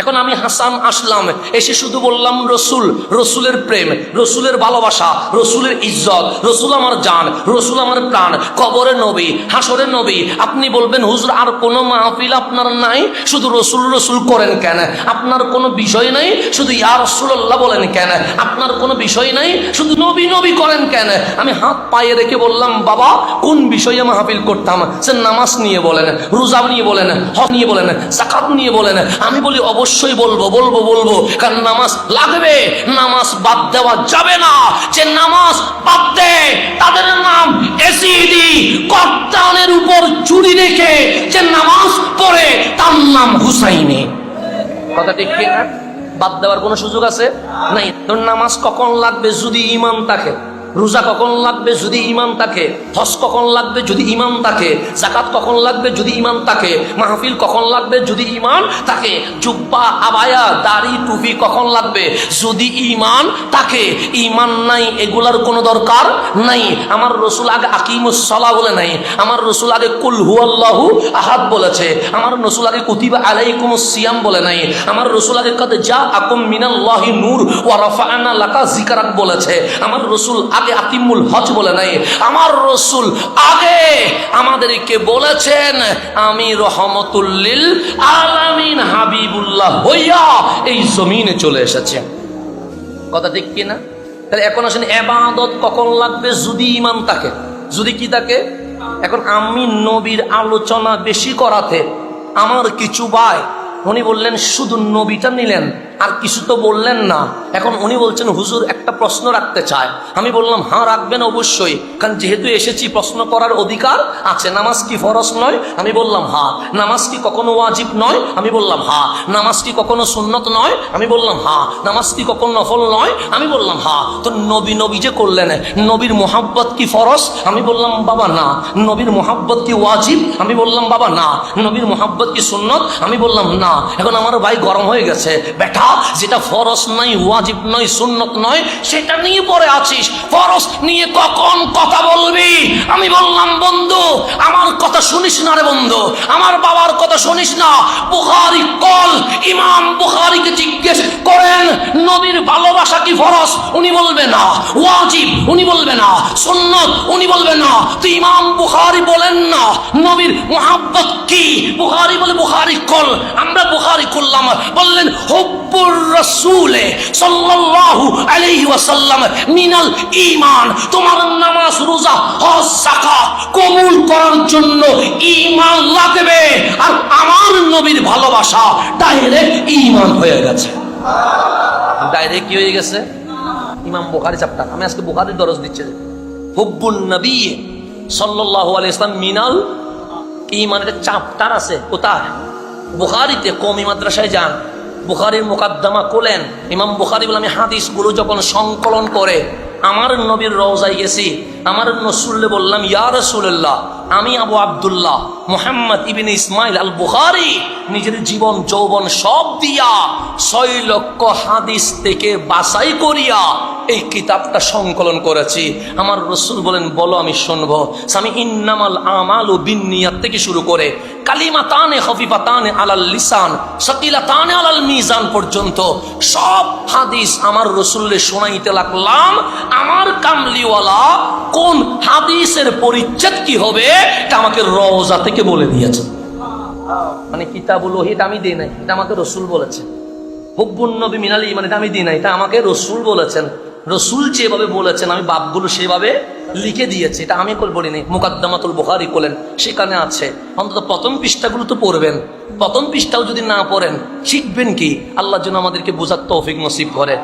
এখন আমি হাসান আসলাম, এসে শুধু বললাম রসুল, রসুলের প্রেম, রসুলের ভালোবাসা, রসুলের ইজ্জত, রসুল আমার জান, রসুল আমার প্রাণ, কবরের নবী, হাসরের নবী। আপনি বলবেন হুজুর আর কোনো মাহফিল আপনার নাই, শুধু রসুল রসুল করেন কেন? আপনার কোনো বিষয় নাই, শুধু ইয়া রাসূলুল্লাহ বলেন কেন? আপনার কোনো বিষয় নাই, শুধু নবী নবী করেন কেন? আমি হাত পায়ে রেখে বললাম বাবা কোন বিষয়ে মাহফিল করতাম? সে নামাজ নিয়ে বলেন, রোজা নিয়ে বলেন, হজ নিয়ে বলেন, যাকাত নিয়ে বলেন। আমি বলি অবশ্যই বলবো বলবো বলবো, কারণ নামাজ লাগবে, নামাজ বাদ দেওয়া যাবে না। যে নামাজ বাদ দেয় তাদের নাম এসিডি কপ্তানের উপর চুরি রেখে যে নামাজ পড়ে তার নাম হুসাইনি। কথা ঠিক কি না? বাদ দেওয়ার কোনো সুযোগ আছে নাই। তোর নামাজ কখন লাগবে? যদি ঈমান থাকে। রোজা কখন লাগবে? যদি ঈমান থাকে। হজ কখন লাগবে? যদি ঈমান থাকে। যাকাত কখন লাগবে? যদি ঈমান থাকে। মাহফিল কখন লাগবে? যদি ঈমান থাকে। জুব্বা, আবায়া, দাড়ি, টুপি কখন লাগবে? যদি ঈমান থাকে। ঈমান নাই, এগুলার কোনো দরকার নাই। আমার রসুল আগে আকিমুস সালাহ বলে নাই, আমার রসুল আগে কুল হুয়াল্লাহু আহাদ বলেছে, আমার রসুল আগে কুতিবা আলাইকুমুস সিয়াম বলে নাই, আমার রসুল আগে কাদ জাআকুম মিনাল্লাহি নূর ওয়া রাফা'না লাকা যিকরাক বলেছে, আমার রসুল আগে আতিমুল হজ বলে নাই, আমার রসুল আগে আমাদেরকে বলেছেন আমি রহমতুল লিল আলামিন হাবিবুল্লাহ হইয়া এই জমিনে চলে এসেছে। কথা ঠিক কি না? তাহলে এখন আসেন ইবাদত কখন লাগবে? যদি ঈমান থাকে। যদি কি থাকে? এখন আমি নবীর আলোচনা বেশি করাতে আমার কিছু ভাই উনি বললেন শুধু নবীটা নিলেন আর কিছু তো বললেন না। এখন উনি বলছেন হুজুর একটা প্রশ্ন রাখতে চায়। আমি বললাম হ্যাঁ রাখবেন অবশ্যই, কারণ যেহেতু এসেছি প্রশ্ন করার অধিকার আছে। নামাজ কি ফরজ নয়? আমি বললাম হ্যাঁ। নামাজ কি কখনো ওয়াজিব নয়? আমি বললাম হ্যাঁ। নামাজ কি কখনো সুন্নত নয়? আমি বললাম হ্যাঁ। নামাজ কি কখনো নফল নয়? আমি বললাম হ্যাঁ। তো নবী নবী যে করলেন, নবীর মোহাব্বত কি ফরজ? আমি বললাম বাবা না। নবীর মোহাব্বত কি ওয়াজিব? আমি বললাম বাবা না। নবীর মোহাব্বত কি সুন্নত? আমি বললাম না। এখন আমার ভাই গরম হয়ে গেছে, বেটা যেটা ফরজ নয়, ওয়াজিব নয়, সুন্নত নয়, সেটা নিয়ে পড়ে আছিস, ফরজ নিয়ে কখন কথা বলবি? আমি বললাম বন্ধু আমার কথা শুনিস না রে বন্ধু, আমার বাবার কথা শুনিস না। বুখারী কল, ইমাম বুখারীকে জিজ্ঞেস করেন নবীর ভালোবাসা কি ফরজ? উনি বলবে না। ওয়াজিব? উনি বলবে না। সুন্নত? উনি বলবে না। তো ইমাম বুখারী বলেন না নবীর মুহাব্বত কি? বুখারী বলে বুখারী কল। আমরা বুখারী করলাম, বললেন হুব্বুর রাসূলে সাল্লাল্লাহু আলাইহি ওয়াসাল্লাম মিনাল ঈমান। তোমার নামাজ, রোজা, হজ, যাকাত কবুল করার জন্য ঈমান লাগবে, আর আমার নবীর ভালোবাসা ডাইরেক্ট ঈমান হয়ে গেছে। ডাইরেক্ট কি হয়ে গেছে? ইমাম বুখারী চ্যাপ্টার। আমি আজকে বুখারীর দরজ দিচ্ছি। হুব্বুন নবী সাল্লাল্লাহু আলাইহি ওয়াসাল্লাম মিনাল ঈমানের চ্যাপ্টার আছে। কোথায়? বুখারীতে। কওমি মাদ্রাসায় যান, বুখারীর মুকাদ্দমা খোলেন। ইমাম বুখারী বলে আমি হাদিসগুলো যখন সংকলন করে আমার নবীর রওজায় গেছি, আমার রসুলকে বললাম ইয়া রাসূলুল্লাহ আমি আবু আব্দুল্লাহ মুহাম্মদ ইবনে ইসমাইল আল বুখারী নিজের জীবন যৌবন সব দিয়া 6 লক্ষ হাদিস থেকে বাছাই করিয়া এই কিতাবটা সংকলন করেছি। আমার রসুল বলেন বলো আমি শুনবো। আমি ইন্নামাল আমালু বিন্নিয়াত থেকে শুরু করে কালিমাতানে খফিফাতানে আলাল লিসান সাকিলাতানে আলাল মিজান পর্যন্ত সব হাদিস আমার রসুলকে শোনাইতে লাগলাম। আমার কামলিওয়ালা কোন হাদিসের পরিচ্ছেদ কি হবে এটা আমাকে রওজা থেকে বলে দিয়েছে। মানে কিতাবুল ওহী এটা আমি দিই নাই, এটা আমাকে রসুল বলেছেন। হুব্বুন নবী মিনাল ঈমান এটা আমি দিই নাই, এটা আমাকে রসুল বলেছেন। রসুল যেভাবে বলেছেন আমি বাপগুলো সেভাবে লিখে দিয়েছি, এটা আমি বলিনি। মুকাদ্দামাতুল বুখারী বলেন, সেখানে আছে। অন্তত প্রথম পৃষ্ঠাগুলো তো পড়বেন। প্রথম পৃষ্ঠাও যদি না পড়েন শিখবেন কি? আল্লাহ যেন আমাদেরকে বোঝার তৌফিক নসিব করে।